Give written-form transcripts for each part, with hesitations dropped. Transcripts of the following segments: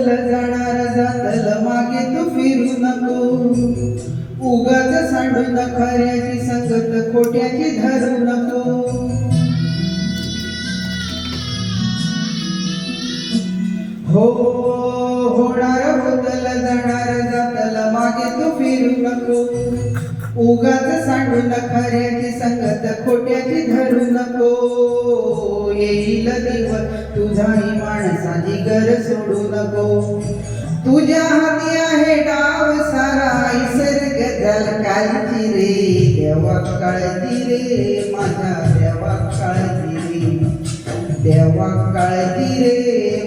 hotel जाणार जातल मागे तू फिरू नको उगाच सांडून खऱ्याची संगत खोट्याची धरू नको हो होणार होतल जाणार जातल मागे तू फिरू नको उगाच सांडून खऱ्याची संगत खोट्याची धरू नको येईल दिवस तुझाही माणसाची घर सोडू नको तुझ्या हाती आहे डाव सारा निसर्ग काळजी रे देवा काळजी रे माझ्या देवा काळजी रे देवा काळजी रे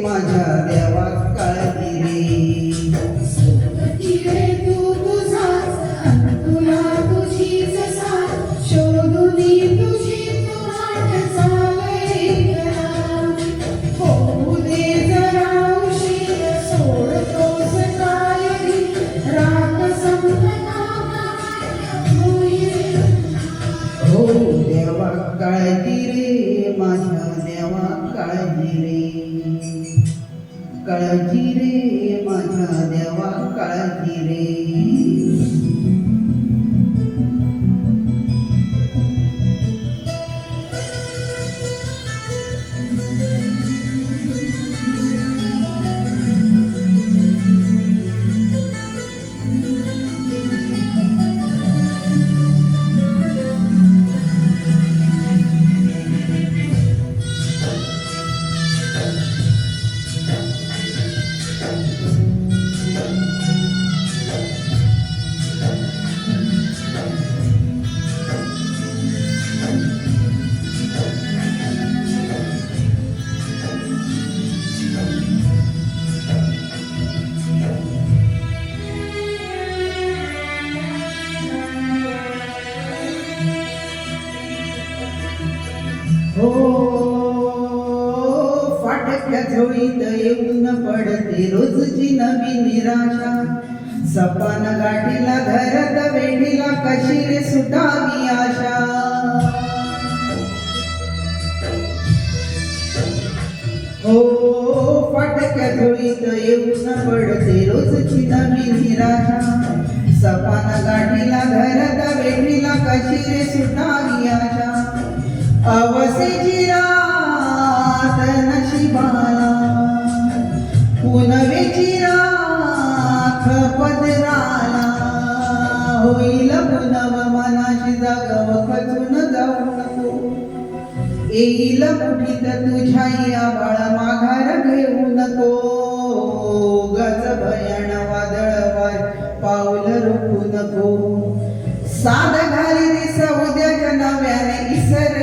माझ्या देवा काळजी रे तू तुझाच तुला तुझीच साथ शोधून तुझी तू वाट चालय होऊ दे जरा उशीर सोडतोस काय रात संपला हो देवा काळजी रे माझ्या देवा काळजी रे माझ्या देवा काळजी रे हो फाटक्या झोळीत येऊन पडते रोजची नवी निराशा सपान गाठीला धरत वेठीला कशी रे सुटावी आशा हो फाटक्या झोळीत येऊन पडते रोजची नवी निराशा सपान गाठीला धरत वेठीला कशी रे सुटावी आशा अवसेची रात नशिबाला पुनवेची राख पदराला होईल पुनव मनाची जागव खचून जाऊ नको येईल मुठीत तुझ्या आबाळ माघार घेऊ नको गज भयान वादळ पाऊल रोखू नको साध घाली दिस उद्याच्या नव्याने निसर्ग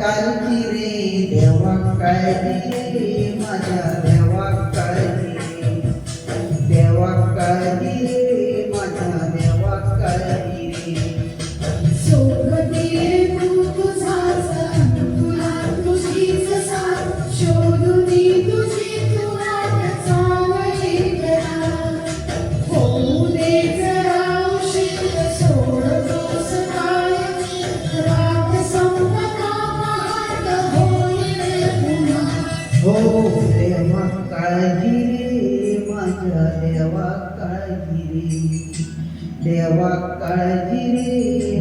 काळजी रे देवा काळजी रे माझ्या देवा काळजी रे देवा काळजी रे माझ्या देवा काळजी रे सोबती तू तुझाच तुला तुझीच साथ शोधून तुझी तू वाट चालय होऊ दे जरा उशीर सोडतोस काय रात संपला पहाट होईल पुन्हा हो देवा काळजी रे माझ्या देवा काळजी रे देवा काळजी रे